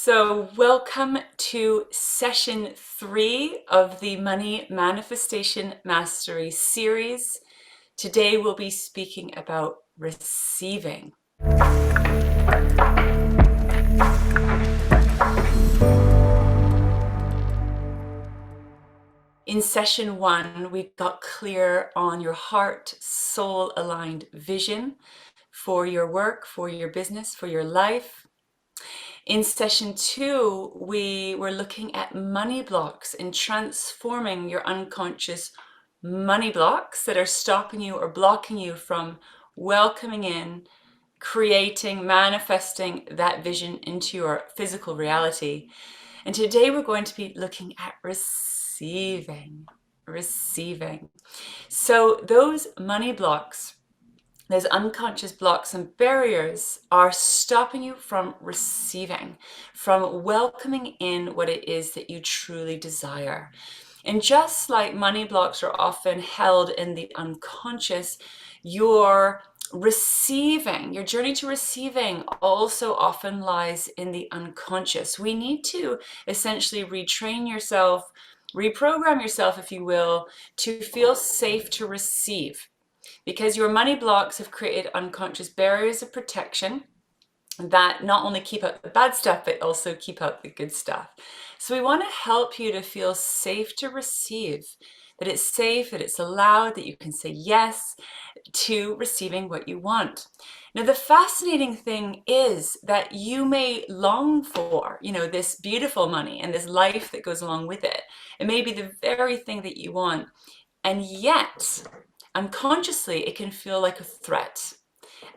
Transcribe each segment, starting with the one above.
So welcome to session 3 of the Money Manifestation Mastery series. Today we'll be speaking about receiving. In session 1, we got clear on your heart, soul aligned vision for your work, for your business, for your life. In session 2, we were looking at money blocks and transforming your unconscious money blocks that are stopping you or blocking you from welcoming in, creating, manifesting that vision into your physical reality. And today we're going to be looking at receiving. So those money blocks, those unconscious blocks and barriers are stopping you from receiving, from welcoming in what it is that you truly desire. And just like money blocks are often held in the unconscious, your receiving, your journey to receiving also often lies in the unconscious. We need to essentially retrain yourself, reprogram yourself, if you will, to feel safe to receive. Because your money blocks have created unconscious barriers of protection that not only keep out the bad stuff, but also keep out the good stuff. So we want to help you to feel safe to receive, that it's safe, that it's allowed, that you can say yes to receiving what you want. Now, the fascinating thing is that you may long for, this beautiful money and this life that goes along with it. It may be the very thing that you want. And yet, unconsciously, it can feel like a threat.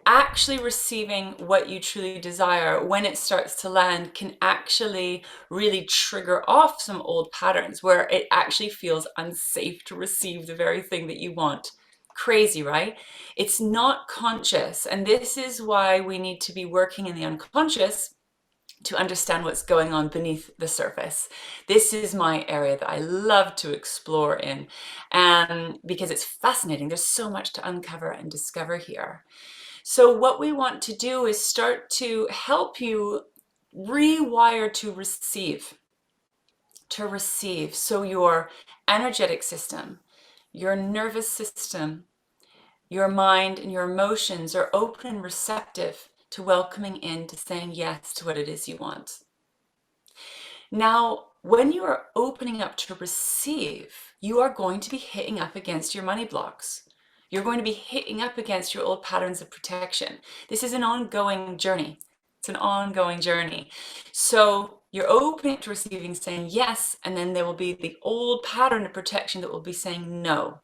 Actually receiving what you truly desire, when it starts to land, can actually really trigger off some old patterns where it actually feels unsafe to receive the very thing that you want. Crazy, right? It's not conscious. And this is why we need to be working in the unconscious to understand what's going on beneath the surface. This is my area that I love to explore in, because it's fascinating. There's so much to uncover and discover here. So what we want to do is start to help you rewire to receive. So your energetic system, your nervous system, your mind and your emotions are open and receptive to welcoming in, to saying yes to what it is you want. Now, when you are opening up to receive, you are going to be hitting up against your money blocks. You're going to be hitting up against your old patterns of protection. This is an ongoing journey. It's an ongoing journey. So you're opening to receiving, saying yes, and then there will be the old pattern of protection that will be saying no.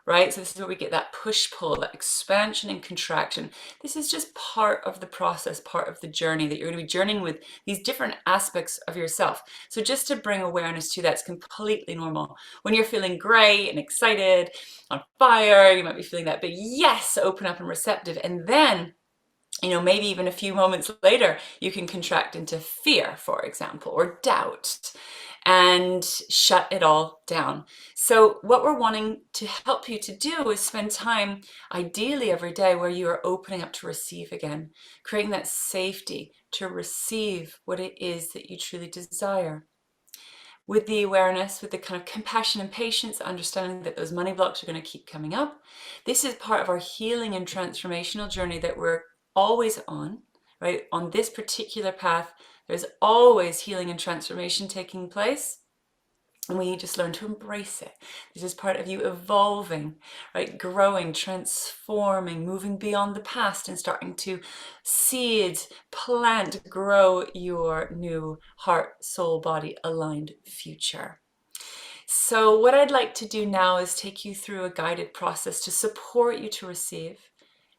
Right? So this is where we get that push-pull, that expansion and contraction. This is just part of the process, part of the journey that you're going to be journeying with these different aspects of yourself. So just to bring awareness to that's completely normal. When you're feeling great and excited, on fire, you might be feeling that big yes, open up and receptive. And then, maybe even a few moments later, you can contract into fear, for example, or doubt, and shut it all down. So what we're wanting to help you to do is spend time, ideally every day, where you are opening up to receive again, creating that safety to receive what it is that you truly desire. With the awareness, with the kind of compassion and patience, understanding that those money blocks are going to keep coming up. This is part of our healing and transformational journey that we're always on, right? On this particular path, there's always healing and transformation taking place. And we just learn to embrace it. This is part of you evolving, right? Growing, transforming, moving beyond the past and starting to seed, plant, grow your new heart, soul, body aligned future. So what I'd like to do now is take you through a guided process to support you to receive,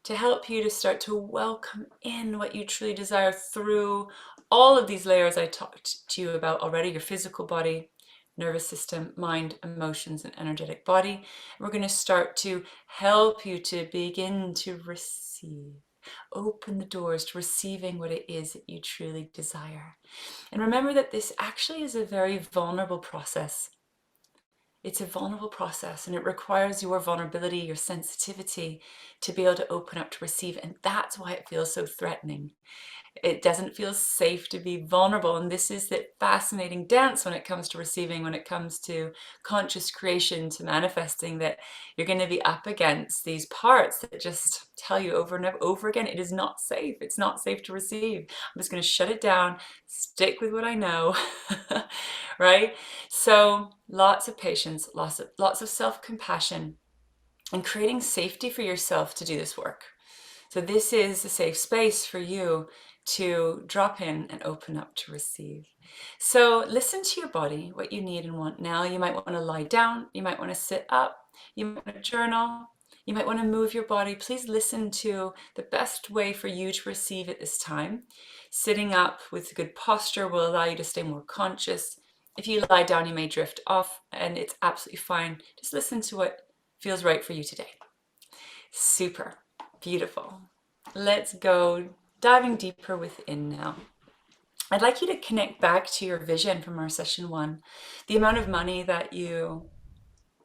to help you to start to welcome in what you truly desire through all of these layers I talked to you about already, your physical body, nervous system, mind, emotions, and energetic body. And we're going to start to help you to begin to receive. Open the doors to receiving what it is that you truly desire. And remember that this actually is a very vulnerable process. It's a vulnerable process, and it requires your vulnerability, your sensitivity to be able to open up to receive. And that's why it feels so threatening. It doesn't feel safe to be vulnerable. And this is the fascinating dance when it comes to receiving, when it comes to conscious creation, to manifesting, that you're going to be up against these parts that just tell you over and over again, it is not safe. It's not safe to receive. I'm just going to shut it down, stick with what I know, right? So lots of patience, lots of self-compassion, and creating safety for yourself to do this work. So this is a safe space for you to drop in and open up to receive. So listen to your body, what you need and want now. You might want to lie down. You might want to sit up. You might want to journal. You might want to move your body. Please listen to the best way for you to receive at this time. Sitting up with good posture will allow you to stay more conscious. If you lie down, you may drift off, and it's absolutely fine. Just listen to what feels right for you today. Super. Beautiful. Let's go diving deeper within now. I'd like you to connect back to your vision from our session 1, the amount of money that you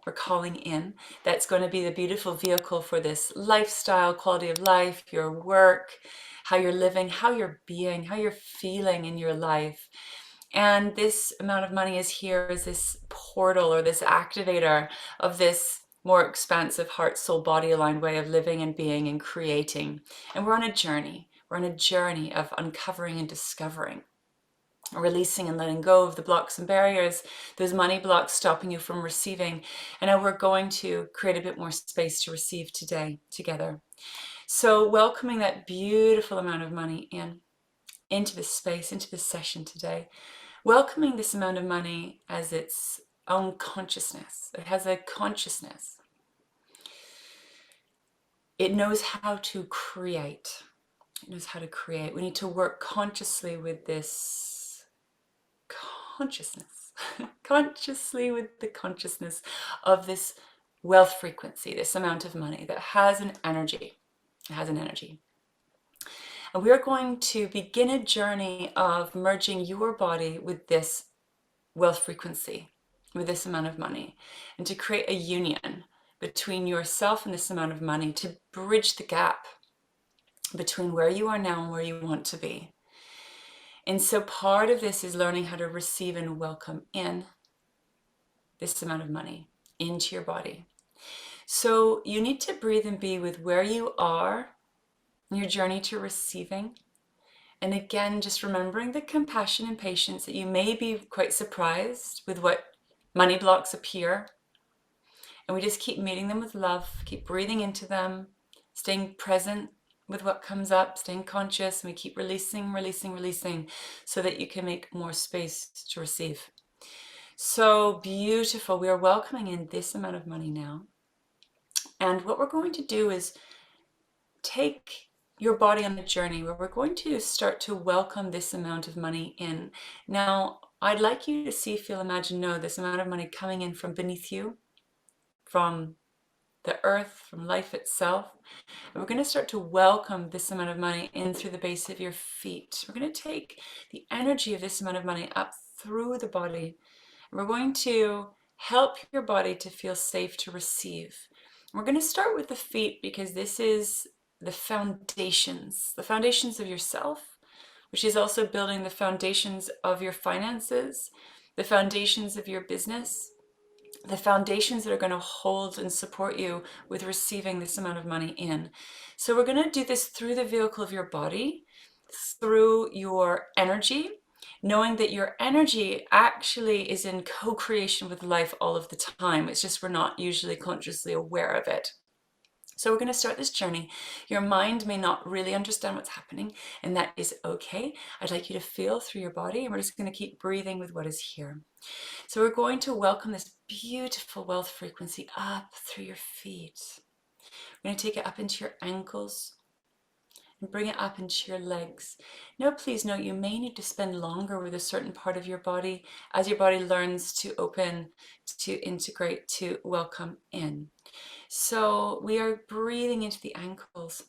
are calling in, that's going to be the beautiful vehicle for this lifestyle, quality of life, your work, how you're living, how you're being, how you're feeling in your life. And this amount of money is here as this portal or this activator of this more expansive heart, soul, body aligned way of living and being and creating. And we're on a journey. We're on a journey of uncovering and discovering, releasing and letting go of the blocks and barriers, those money blocks stopping you from receiving. And now we're going to create a bit more space to receive today together. So welcoming that beautiful amount of money into this space, into this session today. Welcoming this amount of money as its own consciousness. It has a consciousness. It knows how to create. It knows how to create. We need to work consciously with this consciousness. Consciously with the consciousness of this wealth frequency, this amount of money that has an energy. It has an energy. And we are going to begin a journey of merging your body with this wealth frequency, with this amount of money, and to create a union between yourself and this amount of money to bridge the gap between where you are now and where you want to be. And so part of this is learning how to receive and welcome in this amount of money into your body. So you need to breathe and be with where you are in your journey to receiving. And again, just remembering the compassion and patience that you may be quite surprised with what money blocks appear. And we just keep meeting them with love, keep breathing into them, staying present with what comes up, staying conscious, and we keep releasing, releasing, releasing so that you can make more space to receive. So beautiful. We are welcoming in this amount of money now. And what we're going to do is take your body on a journey where we're going to start to welcome this amount of money in. Now, I'd like you to see, feel, imagine, know this amount of money coming in from beneath you, from the earth, from life itself. And we're going to start to welcome this amount of money in through the base of your feet. We're going to take the energy of this amount of money up through the body. And we're going to help your body to feel safe to receive. And we're going to start with the feet because this is the foundations of yourself, which is also building the foundations of your finances, the foundations of your business, the foundations that are going to hold and support you with receiving this amount of money in. So we're going to do this through the vehicle of your body, through your energy, knowing that your energy actually is in co-creation with life all of the time. It's just we're not usually consciously aware of it. So we're going to start this journey. Your mind may not really understand what's happening, and that is okay. I'd like you to feel through your body, and we're just going to keep breathing with what is here. So we're going to welcome this beautiful wealth frequency up through your feet. We're going to take it up into your ankles and bring it up into your legs. Now, please note, you may need to spend longer with a certain part of your body as your body learns to open, to integrate, to welcome in. So we are breathing into the ankles.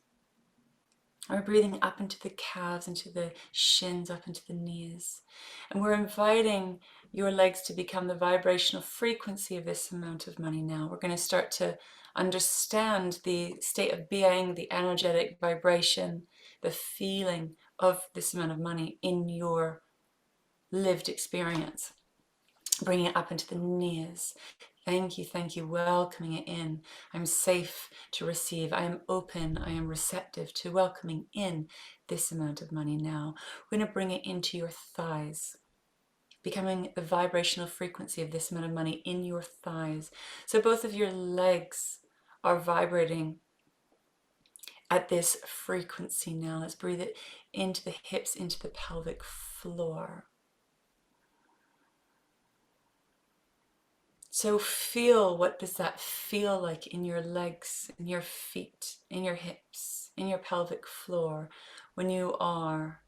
We're breathing up into the calves, into the shins, up into the knees. And we're inviting your legs to become the vibrational frequency of this amount of money now. We're going to start to understand the state of being, the energetic vibration, the feeling of this amount of money in your lived experience. Bringing it up into the knees. Thank you, welcoming it in. I'm safe to receive. I am open, I am receptive to welcoming in this amount of money now. We're going to bring it into your thighs, becoming the vibrational frequency of this amount of money in your thighs. So both of your legs are vibrating at this frequency now. Let's breathe it into the hips, into the pelvic floor. So feel, what does that feel like in your legs, in your feet, in your hips, in your pelvic floor when you are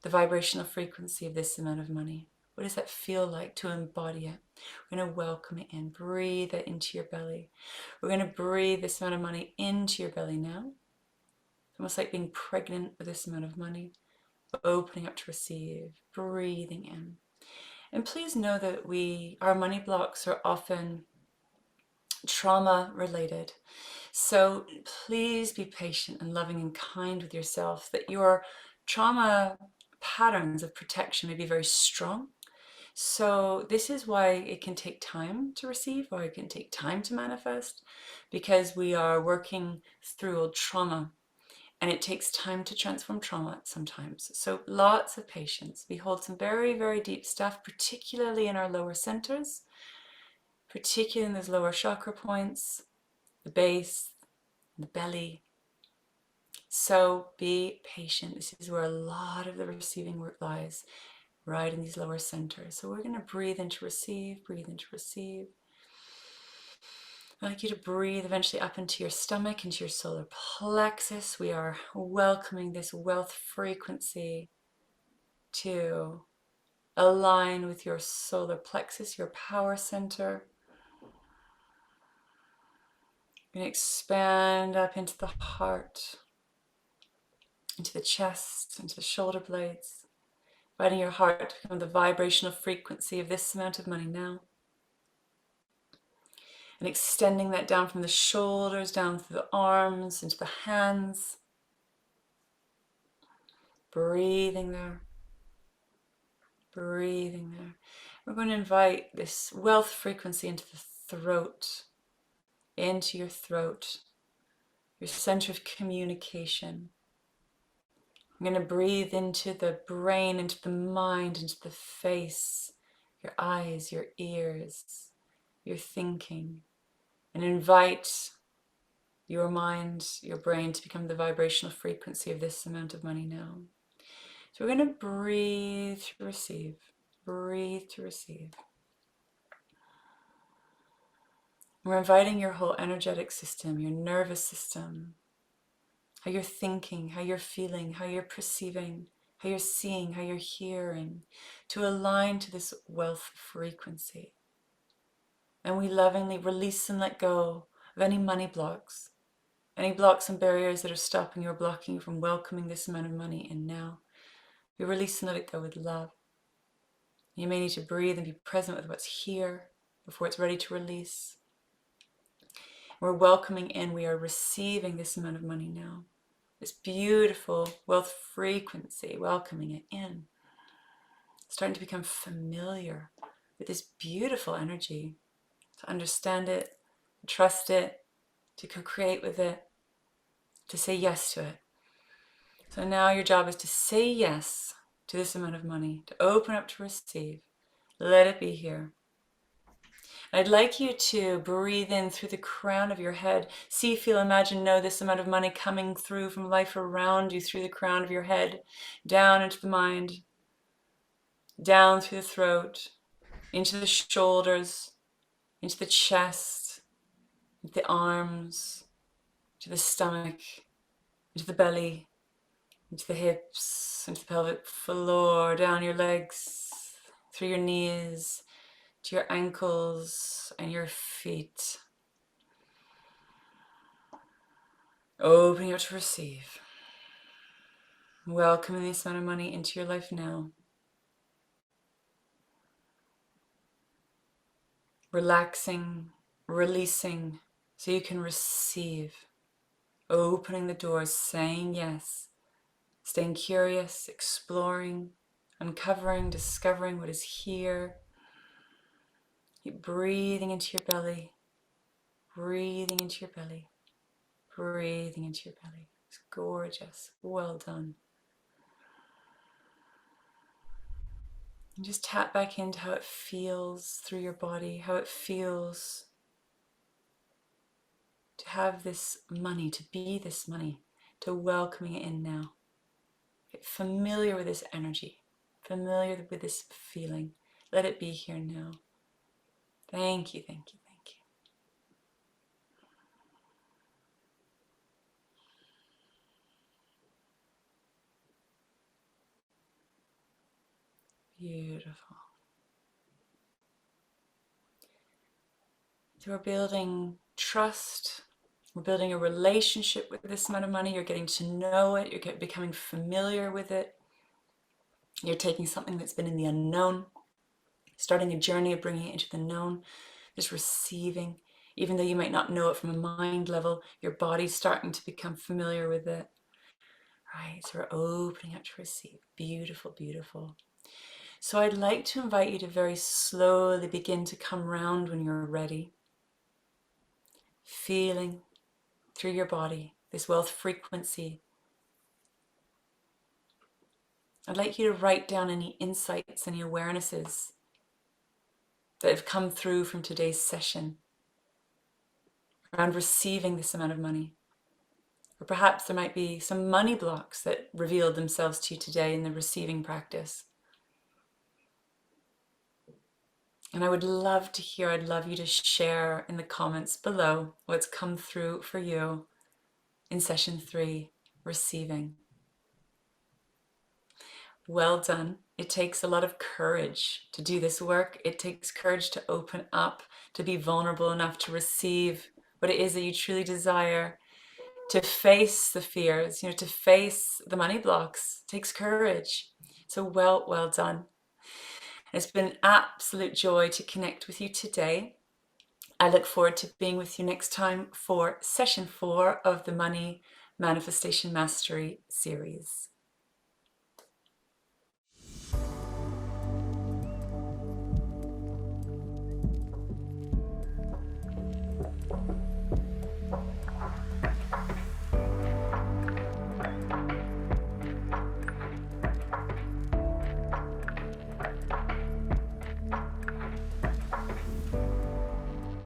the vibrational frequency of this amount of money? What does that feel like to embody it? We're going to welcome it in. Breathe it into your belly. We're going to breathe this amount of money into your belly now. It's almost like being pregnant with this amount of money. Opening up to receive. Breathing in. And please know that our money blocks are often trauma related. So please be patient and loving and kind with yourself, that your trauma patterns of protection may be very strong. So this is why it can take time to receive, why it can take time to manifest, because we are working through old trauma. And it takes time to transform trauma sometimes. So lots of patience. We hold some very, very deep stuff, particularly in our lower centers, particularly in those lower chakra points, the base, the belly. So be patient. This is where a lot of the receiving work lies, right in these lower centers. So we're going to breathe into receive, breathe into receive. I'd like you to breathe eventually up into your stomach, into your solar plexus. We are welcoming this wealth frequency to align with your solar plexus, your power center. You're going to expand up into the heart, into the chest, into the shoulder blades, inviting your heart to become the vibrational frequency of this amount of money now. And extending that down from the shoulders, down through the arms, into the hands. Breathing there. Breathing there. We're going to invite this wealth frequency into the throat, into your throat, your center of communication. I'm going to breathe into the brain, into the mind, into the face, your eyes, your ears, your thinking, and invite your mind, your brain to become the vibrational frequency of this amount of money now. So we're going to breathe to receive, breathe to receive. We're inviting your whole energetic system, your nervous system, how you're thinking, how you're feeling, how you're perceiving, how you're seeing, how you're hearing, to align to this wealth frequency. And we lovingly release and let go of any money blocks, any blocks and barriers that are stopping you or blocking you from welcoming this amount of money in now. We release and let it go with love. You may need to breathe and be present with what's here before it's ready to release. We're welcoming in, we are receiving this amount of money now. This beautiful wealth frequency, welcoming it in. Starting to become familiar with this beautiful energy, to understand it, to trust it, to co-create with it, to say yes to it. So now your job is to say yes to this amount of money, to open up to receive. Let it be here. I'd like you to breathe in through the crown of your head. See, feel, imagine, know this amount of money coming through from life around you, through the crown of your head, down into the mind, down through the throat, into the shoulders, into the chest, into the arms, to the stomach, into the belly, into the hips, into the pelvic floor, down your legs, through your knees, to your ankles and your feet. Opening up to receive. Welcoming this amount of money into your life now. Relaxing, releasing, so you can receive. Opening the doors, saying yes. Staying curious, exploring, uncovering, discovering what is here. Keep breathing into your belly. Breathing into your belly. Breathing into your belly. It's gorgeous. Well done. And just tap back into how it feels through your body, how it feels to have this money, to be this money, to welcoming it in now. Get familiar with this energy, familiar with this feeling. Let it be here now. Thank you, thank you, thank you. Beautiful. So we're building trust. We're building a relationship with this amount of money. You're getting to know it. You're becoming familiar with it. You're taking something that's been in the unknown, starting a journey of bringing it into the known, just receiving. Even though you might not know it from a mind level, your body's starting to become familiar with it. Right, so we're opening up to receive. Beautiful, beautiful. So I'd like to invite you to very slowly begin to come round when you're ready. Feeling through your body this wealth frequency. I'd like you to write down any insights, any awarenesses that have come through from today's session around receiving this amount of money. Or perhaps there might be some money blocks that revealed themselves to you today in the receiving practice. And I would love to hear, I'd love you to share in the comments below what's come through for you in session 3, receiving. Well done. It takes a lot of courage to do this work. It takes courage to open up, to be vulnerable enough to receive what it is that you truly desire, to face the fears, to face the money blocks. It takes courage. So well done. It's been an absolute joy to connect with you today. I look forward to being with you next time for session 4 of the Money Manifestation Mastery series.